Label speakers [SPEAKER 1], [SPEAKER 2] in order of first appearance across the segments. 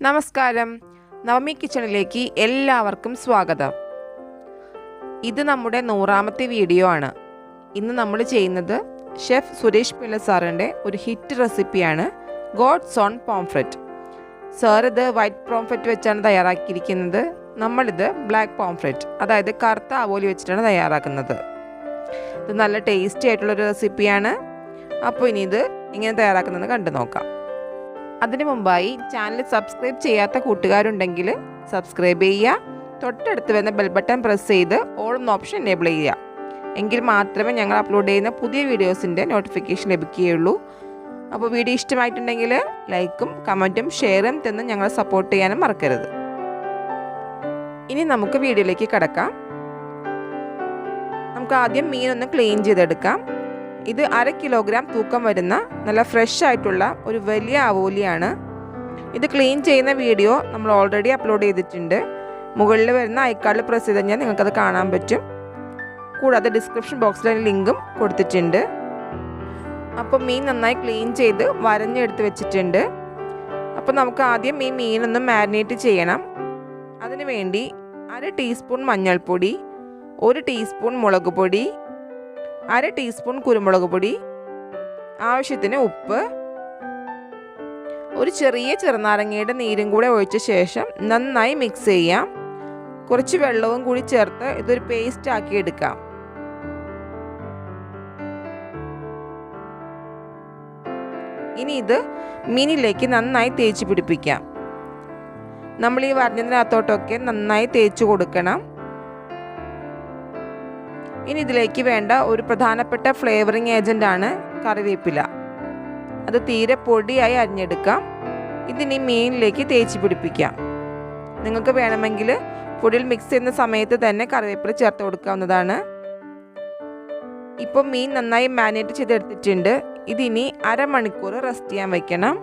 [SPEAKER 1] നമസ്കാരം, നവമി കിച്ചണിലേക്ക് എല്ലാവർക്കും സ്വാഗതം. ഇത് നമ്മുടെ 100ാമത്തെ വീഡിയോ ആണ്. ഇന്ന് നമ്മൾ ചെയ്യുന്നത് ഷെഫ് സുരേഷ് പിള്ള സാറിൻ്റെ ഒരു ഹിറ്റ് റെസിപ്പിയാണ് ഗോഡ്സ് ഓൺ പോംഫ്രെറ്റ്. സാർ ഇത് വൈറ്റ് പോംഫ്രെറ്റ് വെച്ചാണ് തയ്യാറാക്കിയിരിക്കുന്നത്. നമ്മളിത് ബ്ലാക്ക് പോംഫ്രെറ്റ്, അതായത് കറുത്ത ആവോലി വെച്ചിട്ടാണ് തയ്യാറാക്കുന്നത്. ഇത് നല്ല ടേസ്റ്റി ആയിട്ടുള്ളൊരു റെസിപ്പിയാണ്. അപ്പോൾ ഇനി ഇത് എങ്ങനെ തയ്യാറാക്കുന്നത് കണ്ടു നോക്കാം. അതിനു മുമ്പായി ചാനൽ സബ്സ്ക്രൈബ് ചെയ്യാത്ത കൂട്ടുകാരുണ്ടെങ്കിൽ സബ്സ്ക്രൈബ് ചെയ്യുക. തൊട്ടടുത്ത് വരുന്ന ബെൽ ബട്ടൺ പ്രസ് ചെയ്ത് ഓൾ എന്ന ഓപ്ഷൻ എനേബിൾ ചെയ്യുക. എങ്കിൽ മാത്രമേ ഞങ്ങൾ അപ്ലോഡ് ചെയ്യുന്ന പുതിയ വീഡിയോസിൻ്റെ നോട്ടിഫിക്കേഷൻ ലഭിക്കുകയുള്ളൂ. അപ്പോൾ വീഡിയോ ഇഷ്ടമായിട്ടുണ്ടെങ്കിൽ ലൈക്കും കമൻറ്റും ഷെയറും തന്ന് ഞങ്ങളെ സപ്പോർട്ട് ചെയ്യാനും മറക്കരുത്. ഇനി നമുക്ക് വീഡിയോയിലേക്ക് കടക്കാം. നമുക്ക് ആദ്യം മീനൊന്ന് ക്ലീൻ ചെയ്തെടുക്കാം. ഇത് 1/2 കിലോഗ്രാം തൂക്കം വരുന്ന നല്ല ഫ്രഷ് ആയിട്ടുള്ള ഒരു വലിയ ആവോലിയാണ്. ഇത് ക്ലീൻ ചെയ്യുന്ന വീഡിയോ നമ്മൾ ഓൾറെഡി അപ്ലോഡ് ചെയ്തിട്ടുണ്ട്. മുകളിൽ വരുന്ന ഐക്കാർഡിൽ പ്രസ് ചെയ്ത് കഴിഞ്ഞാൽ നിങ്ങൾക്കത് കാണാൻ പറ്റും. കൂടാതെ ഡിസ്ക്രിപ്ഷൻ ബോക്സിൽ ലിങ്കും കൊടുത്തിട്ടുണ്ട്. അപ്പോൾ മീൻ നന്നായി ക്ലീൻ ചെയ്ത് വരഞ്ഞെടുത്ത് വെച്ചിട്ടുണ്ട്. അപ്പോൾ നമുക്ക് ആദ്യം ഈ മീനൊന്ന് മാരിനേറ്റ് ചെയ്യണം. അതിനു വേണ്ടി 1/2 ടീസ്പൂൺ മഞ്ഞൾപ്പൊടി, 1 ടീസ്പൂൺ മുളക് പൊടി, 1/2 ടീസ്പൂൺ കുരുമുളക് പൊടി, ആവശ്യത്തിന് ഉപ്പ്, ഒരു ചെറിയ ചെറുനാരങ്ങയുടെ നീരും കൂടെ ഒഴിച്ച ശേഷം നന്നായി മിക്സ് ചെയ്യാം. കുറച്ച് വെള്ളവും കൂടി ചേർത്ത് ഇതൊരു പേസ്റ്റ് ആക്കി എടുക്കാം. ഇനി ഇത് മീനിലേക്ക് നന്നായി തേച്ച് പിടിപ്പിക്കാം. നമ്മൾ ഈ വരഞ്ഞതിനകത്തോട്ടൊക്കെ നന്നായി തേച്ച് കൊടുക്കണം. ഇനി ഇതിലേക്ക് വേണ്ട ഒരു പ്രധാനപ്പെട്ട ഫ്ലേവറിങ് ഏജൻ്റാണ് കറിവേപ്പില. അത് തീരെ പൊടിയായി അരിഞ്ഞെടുക്കാം. ഇതിനി മീനിലേക്ക് തേച്ച് പിടിപ്പിക്കാം. നിങ്ങൾക്ക് വേണമെങ്കിൽ പൊടിയിൽ മിക്സ് ചെയ്യുന്ന സമയത്ത് തന്നെ കറിവേപ്പില ചേർത്ത് കൊടുക്കാവുന്നതാണ്. ഇപ്പോൾ മീൻ നന്നായി മാരിനേറ്റ് ചെയ്തെടുത്തിട്ടുണ്ട്. ഇതിനി 1/2 മണിക്കൂർ റെസ്റ്റ് ചെയ്യാൻ വയ്ക്കണം.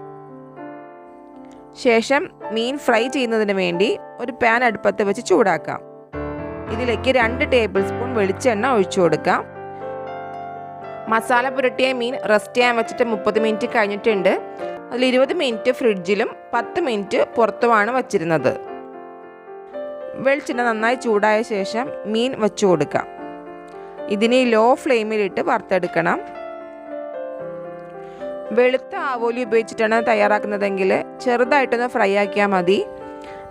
[SPEAKER 1] ശേഷം മീൻ ഫ്രൈ ചെയ്യുന്നതിന് വേണ്ടി ഒരു പാൻ അടുപ്പത്ത് വെച്ച് ചൂടാക്കാം. ഇതിലേക്ക് 2 ടേബിൾ സ്പൂൺ വെളിച്ചെണ്ണ ഒഴിച്ചു കൊടുക്കാം. മസാല പുരട്ടിയ മീൻ റെസ്റ്റ് ചെയ്യാൻ വെച്ചിട്ട് 30 മിനിറ്റ് കഴിഞ്ഞിട്ടുണ്ട്. അതിൽ 20 മിനിറ്റ് ഫ്രിഡ്ജിലും 10 മിനിറ്റ് പുറത്തുമാണ് വച്ചിരുന്നത്. വെളിച്ചെണ്ണ നന്നായി ചൂടായ ശേഷം മീൻ വെച്ചു കൊടുക്കാം. ഇതിനെ ലോ ഫ്ലെയിമിലിട്ട് വറുത്തെടുക്കണം. വെളുത്ത ആവോലി ഉപയോഗിച്ചിട്ടാണ് തയ്യാറാക്കുന്നതെങ്കിൽ ചെറുതായിട്ടൊന്ന് ഫ്രൈ ആക്കിയാൽ മതി.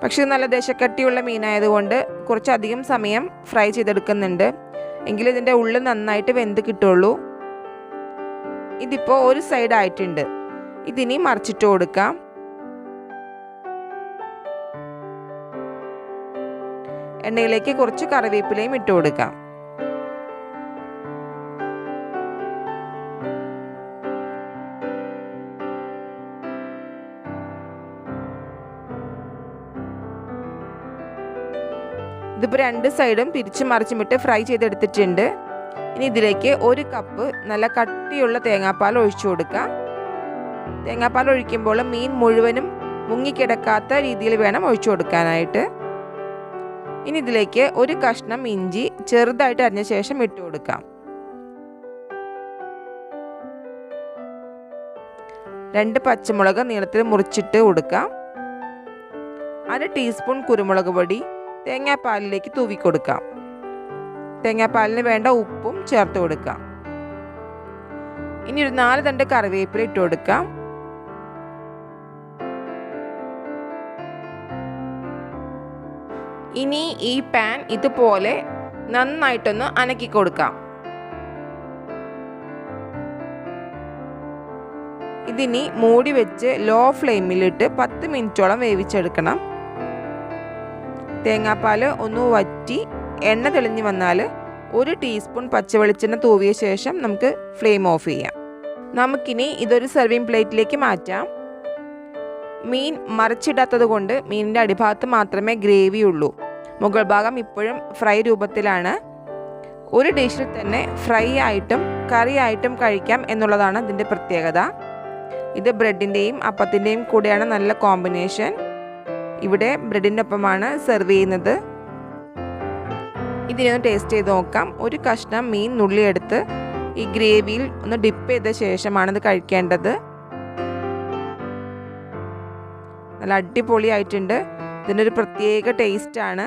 [SPEAKER 1] പക്ഷേ നല്ല ദശക്കട്ടിയുള്ള മീനായതുകൊണ്ട് കുറച്ചധികം സമയം ഫ്രൈ ചെയ്തെടുക്കുന്നുണ്ട്. എങ്കിലും ഇതിൻ്റെ ഉള്ളിൽ നന്നായിട്ട് വെന്ത് കിട്ടുള്ളൂ. ഇതിപ്പോൾ ഒരു സൈഡ് ആയിട്ടുണ്ട്. ഇതിനി മറിച്ചിട്ട് കൊടുക്കാം. എണ്ണയിലേക്ക് കുറച്ച് കറിവേപ്പിലയും ഇട്ട് കൊടുക്കാം. ഇതിപ്പോൾ 2 സൈഡും തിരിച്ചും മറിച്ചുമിട്ട് ഫ്രൈ ചെയ്തെടുത്തിട്ടുണ്ട്. ഇനി ഇതിലേക്ക് 1 കപ്പ് നല്ല കട്ടിയുള്ള തേങ്ങാപ്പാൽ ഒഴിച്ചു കൊടുക്കാം. തേങ്ങാപ്പാൽ ഒഴിക്കുമ്പോൾ മീൻ മുഴുവനും മുങ്ങിക്കിടക്കാത്ത രീതിയിൽ വേണം ഒഴിച്ചു കൊടുക്കാനായിട്ട്. ഇനി ഇതിലേക്ക് 1 കഷ്ണം ഇഞ്ചി ചെറുതായിട്ട് അരിഞ്ഞ ശേഷം ഇട്ട് കൊടുക്കാം. 2 പച്ചമുളക് നീളത്തിൽ മുറിച്ചിട്ട് കൊടുക്കാം. 1/2 ടീസ്പൂൺ കുരുമുളക് പൊടി തേങ്ങാപ്പാലിലേക്ക് തൂവി കൊടുക്കാം. തേങ്ങാപ്പാലിന് വേണ്ട ഉപ്പും ചേർത്ത് കൊടുക്കാം. ഇനി ഒരു 4 തണ്ട് കറിവേപ്പില ഇട്ട് കൊടുക്കാം. ഇനി ഈ പാൻ ഇതുപോലെ നന്നായിട്ടൊന്ന് അനക്കി കൊടുക്കാം. ഇതിനി മൂടി വെച്ച് ലോ ഫ്ലെയിമിലിട്ട് 10 മിനിറ്റോളം വേവിച്ചെടുക്കണം. തേങ്ങാപ്പാൽ ഒന്ന് വറ്റി എണ്ണ തെളിഞ്ഞ് വന്നാൽ 1 ടീസ്പൂൺ പച്ചവെളിച്ചെണ്ണ തൂവിയ ശേഷം നമുക്ക് ഫ്ലെയിം ഓഫ് ചെയ്യാം. നമുക്കിനി ഇതൊരു സെർവിങ് പ്ലേറ്റിലേക്ക് മാറ്റാം. മീൻ മറിച്ചിടാത്തത് കൊണ്ട് മീനിൻ്റെ അടിഭാഗത്ത് മാത്രമേ ഗ്രേവി ഉള്ളൂ. മുകൾ ഭാഗം ഇപ്പോഴും ഫ്രൈ രൂപത്തിലാണ്. ഒരു ഡിഷിൽ തന്നെ ഫ്രൈ ആയിട്ടും കറി ആയിട്ടും കഴിക്കാം എന്നുള്ളതാണ് ഇതിൻ്റെ പ്രത്യേകത. ഇത് ബ്രെഡിൻ്റെയും അപ്പത്തിൻ്റെയും കൂടെയാണ് നല്ല കോമ്പിനേഷൻ. ഇവിടെ ബ്രെഡിൻ്റെ ഒപ്പമാണ് സെർവ് ചെയ്യുന്നത്. ഇതിനൊന്ന് ടേസ്റ്റ് ചെയ്ത് നോക്കാം. 1 കഷ്ണം മീൻ നുള്ളിയെടുത്ത് ഈ ഗ്രേവിയിൽ ഒന്ന് ഡിപ്പ് ചെയ്ത ശേഷമാണ് ഇത് കഴിക്കേണ്ടത്. നല്ല അടിപൊളിയായിട്ടുണ്ട്. ഇതിനൊരു പ്രത്യേക ടേസ്റ്റാണ്.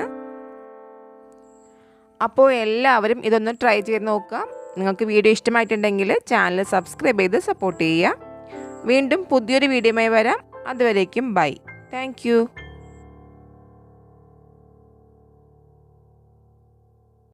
[SPEAKER 1] അപ്പോൾ എല്ലാവരും ഇതൊന്ന് ട്രൈ ചെയ്ത് നോക്കുക. നിങ്ങൾക്ക് വീഡിയോ ഇഷ്ടമായിട്ടുണ്ടെങ്കിൽ ചാനൽ സബ്സ്ക്രൈബ് ചെയ്ത് സപ്പോർട്ട് ചെയ്യുക. വീണ്ടും പുതിയൊരു വീഡിയോയുമായി വരാം. അതുവരേക്കും ബൈ. Thank you.